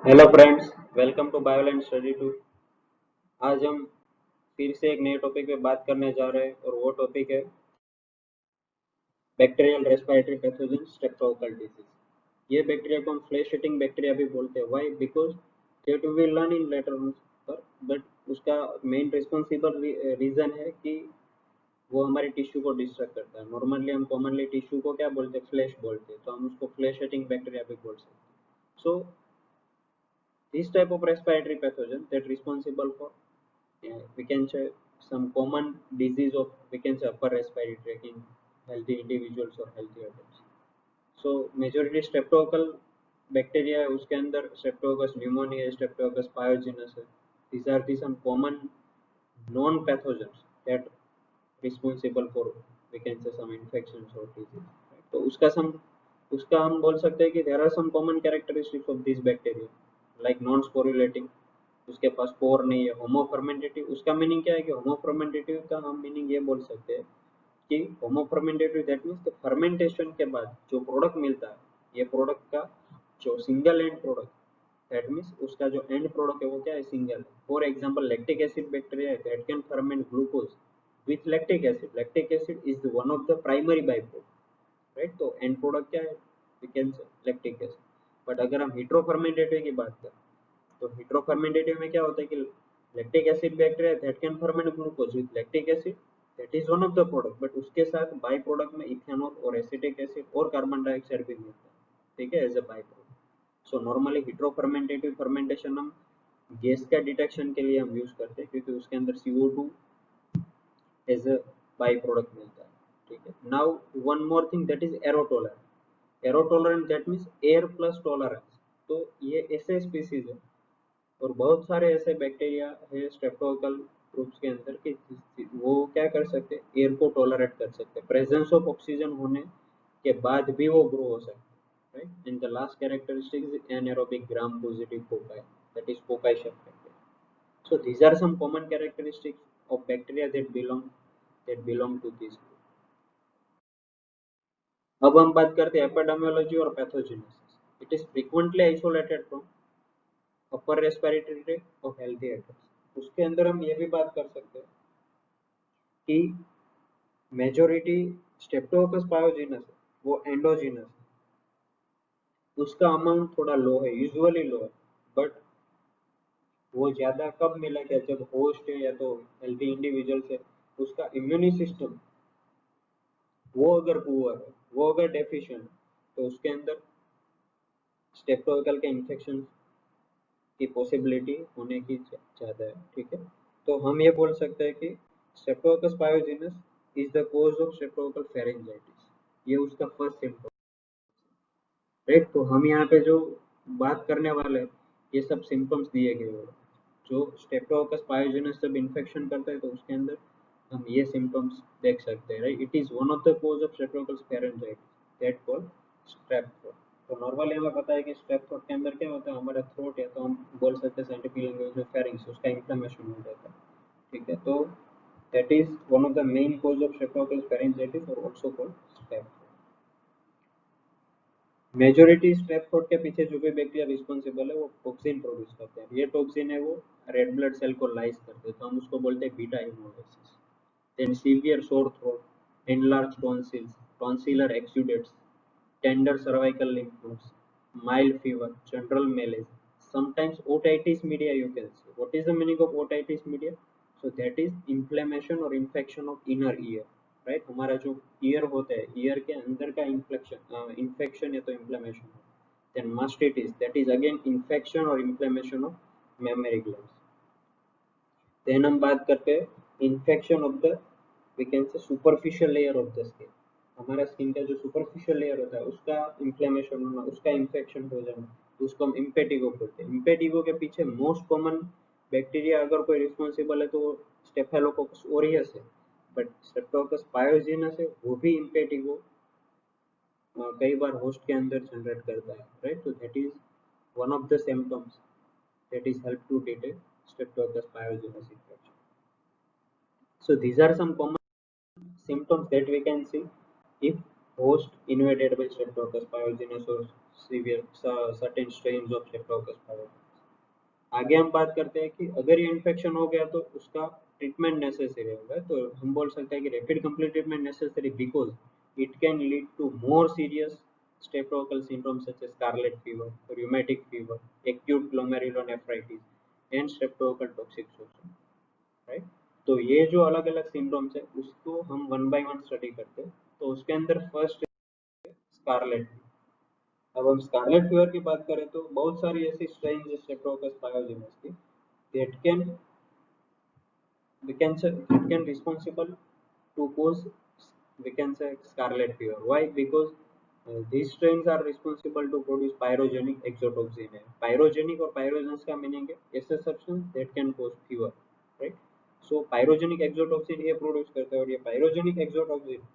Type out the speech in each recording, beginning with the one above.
Hello friends, welcome to Bioland study two. आज हम फिर से एक नए टॉपिक पे बात करने जा रहे हैं और वो टॉपिक है bacterial respiratory pathogen streptococcal disease. ये बैक्टीरिया को हम फ्लैश ईटिंग बैक्टीरिया भी बोलते हैं। Why? Because that we will learn in later on, पर बट उसका मेन रिस्पॉन्सिबल रीजन है कि वो हमारे टिश्यू को डिस्ट्रक्ट करता है। नॉर्मली हम कॉमनली टिश्यू को क्या बोलते हैं? फ्लैश बोलते हैं, तो हम उसको फ्लैश ईटिंग बैक्टीरिया भी बोल सकते हैं। सो this type of respiratory pathogen that responsible for, we can say, some common disease of, we can say, upper respiratory tract in healthy individuals or healthy adults. So majority streptococcal bacteria है, उसके अंदर Streptococcus pneumonia है, Streptococcus पायोजिनस है। these are the some common known pathogens that responsible for, we can say, some infections or disease, right? तो उसका हम बोल सकते हैं कि there are some common characteristics of these bacteria like non sporulating, उसके पास पोर नहीं है। होमोफर्मेंटेटिव, उसका मीनिंग क्या है कि होमोफर्मेंटेटिव का हम मीनिंग ये बोल सकते हैं कि होमोफर्मेंटेटिव दैट मीन्स फर्मेंटेशन के बाद जो प्रोडक्ट मिलता है, ये प्रोडक्ट का जो single and product, that means उसका जो एंड प्रोडक्ट है वो क्या है? सिंगल है। For example lactic acid bacteria है that can ferment glucose with lactic acid. Lactic acid is one of the primary by product, right? तो एंड प्रोडक्ट क्या है? We can say lactic acid. But अगर हम हिट्रोफर्मेंटेटिव की बात करें तो हिट्रोफर्मेंटेटिव में क्या होता है कि lactic acid bacteria that can ferment glucose with lactic acid, that is one of the product, but उसके साथ बाई प्रोडक्ट में इथेनॉल और एसिटिक एसिड और कार्बन डाइऑक्साइड भी मिलता है, ठीक है, as a by product. So normally heterofermentative fermentation हम गैस का डिटेक्शन के लिए हम यूज करते हैं क्योंकि उसके अंदर CO2 as a by product मिलता है, ठीक है। Now one more thing that is aerotolerant. Aerotolerant that means air plus tolerance. तो ये ऐसे स्पीसीज है और बहुत सारे ऐसे बैक्टीरिया है स्ट्रेप्टोकोकल ग्रुप्स के अंदर कि वो क्या कर सकते हैं? एयर को टॉलरेट कर सकते हैं, प्रेजेंस ऑफ ऑक्सीजन होने के बाद भी वो ग्रो हो सकते हैं, right? And the last characteristic is anaerobic gram positive foci, that is foci shape bacteria. So these are some common characteristics of bacteria that belong to this group. अब हम बात करते हैं एपिडेमियोलॉजी और pathogenesis. It is frequently isolated from upper respiratory tract of healthy adults. उसके अंदर हम ये भी बात कर सकते हैं कि मेजोरिटी स्ट्रेप्टोकोकस पायोजिनस है वो एंडोजिनस है, उसका अमाउंट थोड़ा लो है, यूजुअली लो है, बट वो ज्यादा कब मिलेगा? जब होस्ट है या तो हेल्थी इंडिविजुअल है, उसका इम्यूनी सिस्टम वो अगर पुअर है, वो अगर डेफिशिएंट है, तो उसके अंदर स्ट्रेप्टोकोकल के इन्फेक्शन की पॉसिबिलिटी होने की ज़्यादा है, ठीक है। तो हम ये बोल सकते हैं कि streptococcus pyogenes is the cause of streptococcal pharyngitis. ये उसका फर्स्ट सिम्टम, राइट? तो हम यहाँ पे जो बात करने वाले हैं, ये सब सिम्टम्स दिए गए हैं। जो स्ट्रेप्टोकोकस पायोजिनस जब इन्फेक्शन करता है तो उसके अंदर हम ये सिम्टम्स देख सकते हैं, right? It is one of the cause of streptococcus pharyngitis that called strep throat. तो नॉर्मली हमें पता है कि स्ट्रेप थ्रोट के अंदर क्या होता है? हमारा थ्रोट, या तो हम बोल सकते हैं साइंटिफिक लैंग्वेज में फेरिंग्स, उसका इन्फ्लेमेशन हो जाता है, ठीक है। तो that is one of the main cause of streptococcus pharyngitis और also called strep. Majority strep throat के पीछे जो भी बैक्टीरिया रिस्पॉन्सिबल है वो टॉक्सिन प्रोड्यूस करते हैं। ये टॉक्सिन है वो रेड ब्लड सेल को लाइज करते हैं, तो हम उसको बोलते हैं beta haemolysis. Then severe sore throat, enlarged tonsils, tonsillar exudates, tender cervical lymph nodes, mild fever, general malaise, sometimes otitis media you can see. What is the meaning of otitis media? So that is inflammation or infection of inner ear, right? हमारा जो year होता है, year के अंदर का infection या तो inflammation. Then mastitis, that is again infection or inflammation of mammary glands। Then हम बात करते हैं infection of the, we can say, superficial layer of the skin. हमारा स्किन का जो सुपरफिशियल लेयर होता है उसका इन्फ्लेमेशन होना, उसका इन्फेक्शन हो जाना, तो उसको हम इम्पेटिगो बोलते हैं। इम्पेटिगो के पीछे मोस्ट कॉमन बैक्टीरिया अगर कोई रिस्पॉन्सिबल है तो वो स्टेफेलोकोकस ओरियस है, बट स्ट्रेप्टोकोकस पायोजिनस है वो भी इम्पेटिगो कई बार होस्ट के अंदर जनरेट करता है, राइट? तो that is one of the symptoms that is help to detect Streptococcus pyogenes infection. So these are some common symptoms that we can see if host invaded by Streptococcus pyogenes or severe certain strains of Streptococcus pyogenes. आगे हम बात करते हैं कि अगर ये infection हो गया तो उसका ट्रीटमेंट नेसेसरी होगा, तो हम बोल सकते हैं कि rapid complete treatment necessary because it can lead to more serious streptococcal syndrome such as scarlet fever, rheumatic fever, acute glomerulonephritis and streptococcal toxicity, right. तो ये जो अलग अलग सिम्टम्स है उसको हम वन बाय वन स्टडी करते हैं। तो उसके अंदर फर्स्ट स्कारलेट। अब हम स्कारलेट फीवर की बात करें तो बहुत सारी ऐसी स्ट्रेन है स्ट्रेप्टोकोकस पायोजेनिस की that can we can say it can responsible to cause we can say scarlet fever. Why? Because these strains are responsible to produce pyrogenic exotoxin. Pyrogenic or pyrogens का meaning है ऐसे substance that can cause fever, right? So pyrogenic exotoxin ये produce करता है और ये pyrogenic exotoxin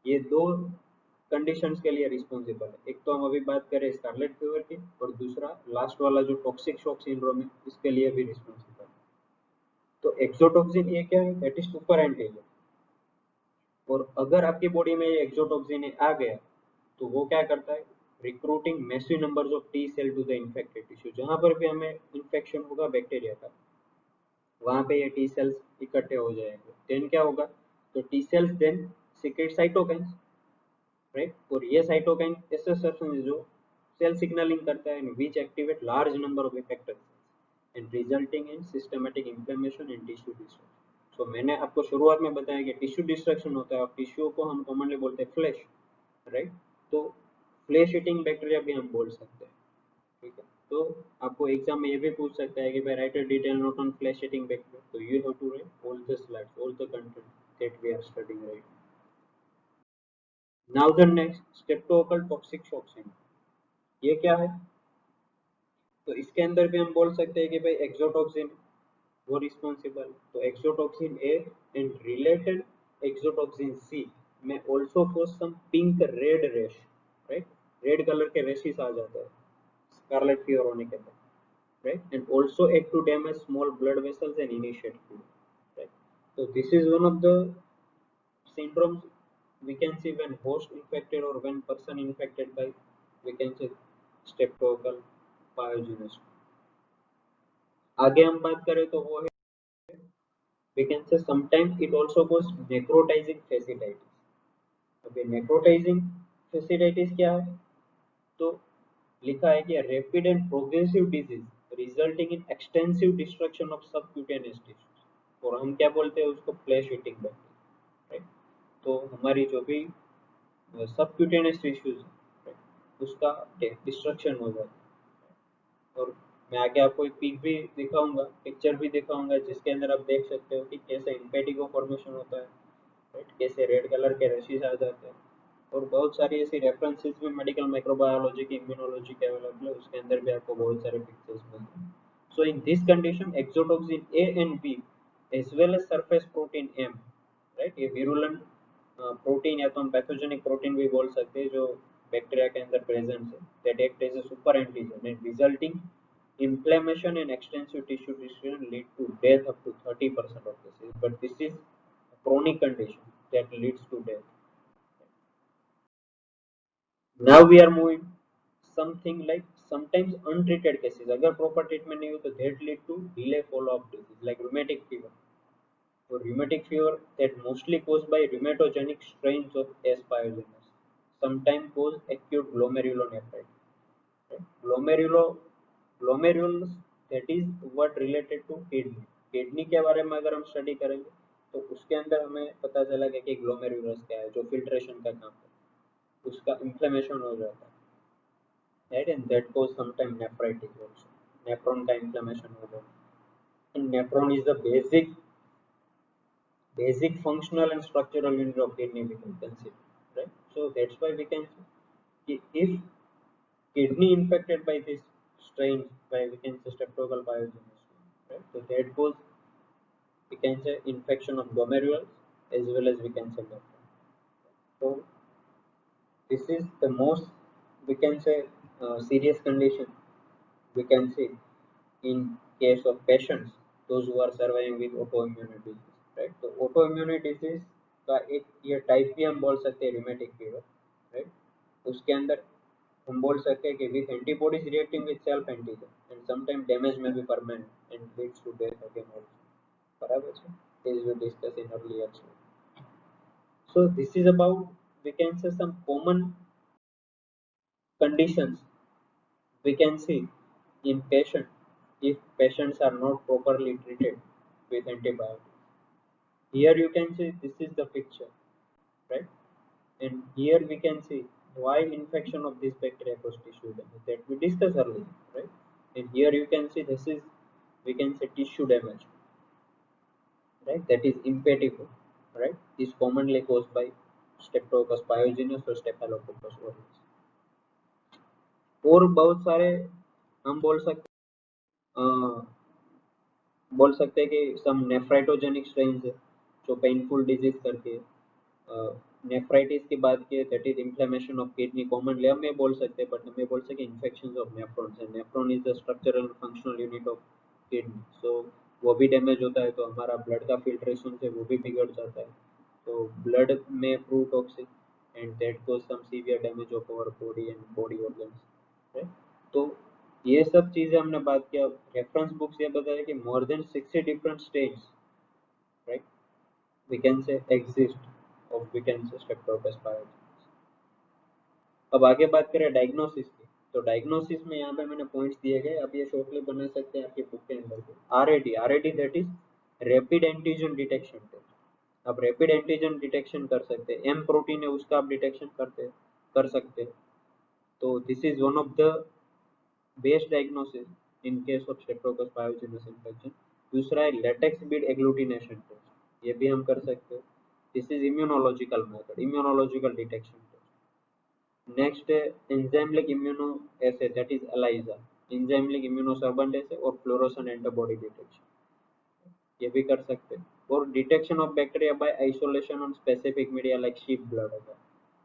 ये दो कंडीशंस के लिए रिस्पॉन्सिबल है। एक तो हम अभी बात करें स्कारलेट फीवर की और दूसरा लास्ट वाला जो टॉक्सिक शॉक सिंड्रोम है इसके लिए भी रिस्पॉन्सिबल है। तो एक्सोटॉक्सिन ये क्या है? That is super antigen. और अगर आपकी बॉडी में ये एक्सोटॉक्सिन आ गया तो वो क्या करता है? Recruiting massive numbers of T cell to the infected tissue. जहां पर भी हमें इन्फेक्शन होगा बैक्टीरिया का वहां पे ये टी सेल्स इकट्ठे हो जाएंगे। देन क्या होगा? तो T cells then secrete cytokines, right. और ये साइटोकाइन ऐसे सब्सटेंस जो सेल सिग्नलिंग करता है which activate large number of effector cells and resulting in systematic inflammation and tissue destruction. So मैंने आपको शुरुआत में बताया कि टिश्यू डिस्ट्रक्शन होता है और टिश्यू को हम कॉमनली बोलते हैं फ्लैश, राइट। तो फ्लैश ईटिंग बैक्टीरिया भी हम बोल सकते हैं, ठीक है। तो आपको एग्जाम में ये भी पूछ सकता है कि भाई write a detail note on flesh eating bacteria, तो you have to write all the slides all the content that we are studying right. Now the next streptococcal toxic shock syndrome, ये क्या है? तो इसके अंदर भी हम बोल सकते हैं कि भाई एक्सोटॉक्सिन वो रिस्पॉन्सिबल। तो exotoxin A and related exotoxin C में also cause some pink red rash, right. Red colour के रैशेस आ जाते हैं स्कारलेट फीवर होने के बाद, right. And also act to damage small blood vessels and initiate fever, right. तो this is one of the syndromes we can see when host infected or when person infected by we can say streptococcal pyogenes। आगे हम बात करें तो वो है we can say sometimes it also cause necrotizing fasciitis। अब ये necrotizing fasciitis क्या है? तो लिखा है कि rapid and progressive disease resulting in extensive destruction of subcutaneous tissues और हम क्या बोलते हैं उसको flesh eating bacteria, राइट। तो हमारी जो भी सबक्यूटेनियस टिश्यूज उसका डिस्ट्रक्शन हो जाता है। और मैं आगे आपको एक पिक भी दिखाऊंगा, पिक्चर भी दिखाऊंगा जिसके अंदर आप देख सकते हो कि कैसे इम्पेटिगो फॉर्मेशन होता है, राइट। कैसे रेड कलर के रशीज आ जाते हैं और बहुत सारी ऐसी रेफरेंसेस भी मेडिकल माइक्रोबायोलॉजी की इम्यूनोलॉजी के अवेलेबल है, उसके अंदर भी आपको बहुत सारे पिक्चर्स मिलते हैं। So in this condition exotoxin A and B as well as surface protein M, right, ये विरुलेंट प्रोटीन या तो हम पैथोजेनिक प्रोटीन भी बोल सकते हैं जो बैक्टीरिया के अंदर प्रेजेंट है, that act as a super antigen and resulting inflammation and extensive tissue destruction lead to death up to 30% of cases, but this is a chronic condition that leads to death। Now we are moving something like sometimes untreated cases, अगर proper treatment नहीं हो तो that lead to delay follow up disease like rheumatic fever। So rheumatic fever that mostly caused by rheumatogenic strains of S. pyogenes, sometimes cause acute glomerulonephritis, right? Glomerules that is what related to kidney। Kidney के बारे में अगर हम study करेंगे तो उसके अंदर हमें पता चला कि ग्लोमेरुलस क्या है जो फिल्ट्रेशन का काम है, उसका इन्फ्लेमेशन हो जाता है, right. And that cause sometime nephritis also, nephron का इन्फ्लेमेशन हो जाता है। And nephron is the basic functional and structural unit of kidney we can consider, right? So that's why we can say if kidney infected by this strain by we can say streptococcal pyogenes, right? So that goes we can say infection of glomerulus as well as we can say nephron. So this is the most we can say serious condition we can see in case of patients those who are surviving with autoimmune disease, right। तो autoimmune disease का एक ये type भी हम बोल सकते हैं rheumatic fever, उसके अंदर हम बोल सकते हैं कि with antibodies reacting with self antigen and sometime damage में भी permanent and leads to death again also बराबर છે as we discussed in earlier slide. So this is about, we can say, some common conditions we can see in patient if patients are not properly treated with antibiotics. Here you can see this is the picture, right? And here we can see why infection of this bacteria cause tissue damage that we discussed earlier, right? And here you can see this is, we can say, tissue damage, right? That is impetigo, right? Is commonly caused by Streptococcus pyogenes or Staphylococcus aureus. और बहुत सारे हम बोल सकते हैं कि सम नेफ्राइटोजेनिक strains है जो पेनफुल डिजीज करती है। नेफ्राइटिस की बात की, that is inflammation of kidney, commonly हम ये बोल सकते हैं, बट हम ये बोल सकते हैं infection of nephrons and nephron is the structural functional unit of kidney. So वो भी डैमेज होता है तो हमारा ब्लड का फिल्ट्रेशन है वो भी बिगड़ जाता है, तो ब्लड में प्रू toxic and that cause some severe damage of our body and body organs, right? तो ये सब चीजें हमने बात किया। रेफरेंस बुक्स ये बताया कि more than 60 different states, right, we can say exist of, we can say, Streptococcus pyogenes. अब आगे बात करें डायग्नोसिस की, तो डायग्नोसिस में यहाँ पे मैंने पॉइंट्स दिए गए, आप ये शॉर्टली बना सकते हैं आपकी बुक के अंदर। RAD that is rapid antigen detection test. आप रैपिड एंटीजन डिटेक्शन कर सकते हैं, एम प्रोटीन है उसका आप डिटेक्शन कर सकते हैं, तो this is one of the best diagnosis in case of streptococcus pyogenes infection. दूसरा है लेटेक्स बीड एग्लूटिनेशन टेस्ट, ये भी हम कर सकते हैं। This is immunological method, immunological detection test. Next है enzyme linked immunoassay, that is ELISA, enzyme linked immunosorbent assay और फ्लोरोसेंट एंटीबॉडी डिटेक्शन, ये भी कर सकते हैं। और detection of bacteria by isolation on specific media like sheep blood. अगर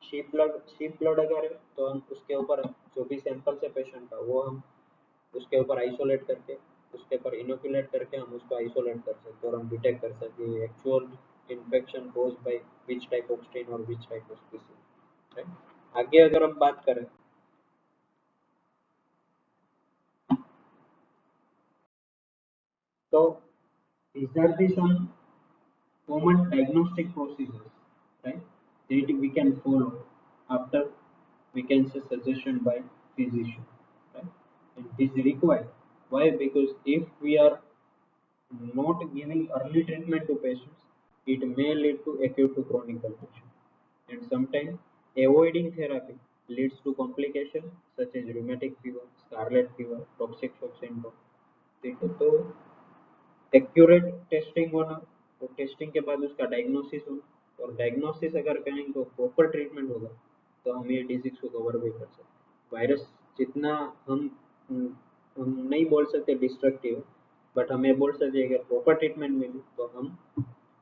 sheep blood अगर है तो हम उसके ऊपर जो भी सैंपल है पेशेंट का वो हम उसके ऊपर आइसोलेट करके, उसके ऊपर इनोकुलेट करके हम उसको आइसोलेट कर सकते हैं और हम डिटेक्ट कर सकते हैं actual infection caused by which type of strain और which type of species, right? आगे अगर हम बात करें तो these are the some common diagnostic procedures, right, that we can follow after, we can say, suggestion by physician, right? And this is required. Why? Because if we are not giving early treatment to patients, it may lead to acute to chronic condition, and sometimes avoiding therapy leads to complications such as rheumatic fever, scarlet fever, toxic shock syndrome। ठीक है, तो accurate testing होना और testing के बाद उसका diagnosis होना, और डायग्नोसिस अगर करेंगे तो प्रॉपर ट्रीटमेंट होगा तो हम ये डिजीज को कवर भी कर सकते हैं। वायरस जितना हम नहीं बोल सकते डिस्ट्रक्टिव, बट हम ये बोल सकते हैं अगर प्रॉपर ट्रीटमेंट मिली तो हम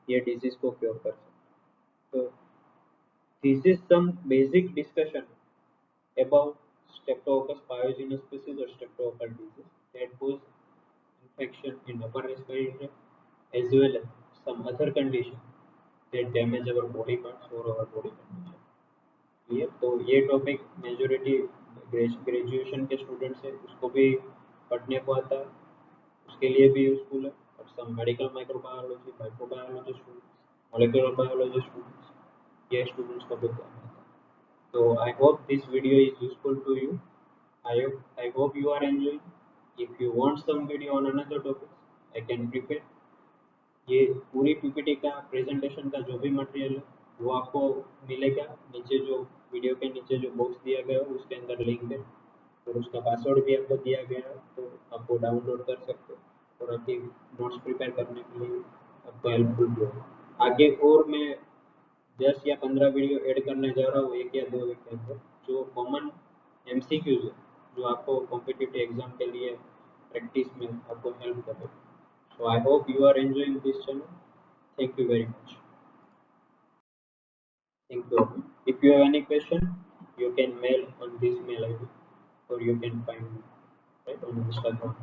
ये डिजीज को क्योर कर सकते हैं। तो this is some basic discussion about Streptococcus pyogenes species or streptococcal disease that cause infection in upper respiratory tract, as well as some other condition that damage our body parts or our body condition। ये तो ये topic majority graduation के students है उसको भी पढ़ने को आता है, उसके लिए भी यूजफुल है, और some medical microbiology, microbiology students, molecular biology students, ये स्टूडेंट्स को भी पढ़ना है। So I hope this video is useful to you. I hope you are enjoying. If you want some video on another topic, I can prepare। ये पूरी PPT का presentation का जो भी मटेरियल है वो आपको मिलेगा नीचे, जो वीडियो के नीचे जो बॉक्स दिया गया है उसके अंदर लिंक है, और उसका पासवर्ड भी आपको दिया गया है, तो आपको डाउनलोड कर सकते हो और आपकी नोट्स प्रिपेयर करने के लिए आपको हेल्पफुल भी होगा। आगे और मैं 10 या 15 वीडियो ऐड करने जा रहा हूँ, 1 या 2 वीक के अंदर, जो कॉमन एमसीक्यूज है जो आपको कॉम्पिटिटिव एग्जाम के लिए प्रैक्टिस में आपको हेल्प करेगा। So I hope you are enjoying this channel. Thank you very much. Thank you. If you have any question, you can mail on this mail ID, or you can find me right on Instagram.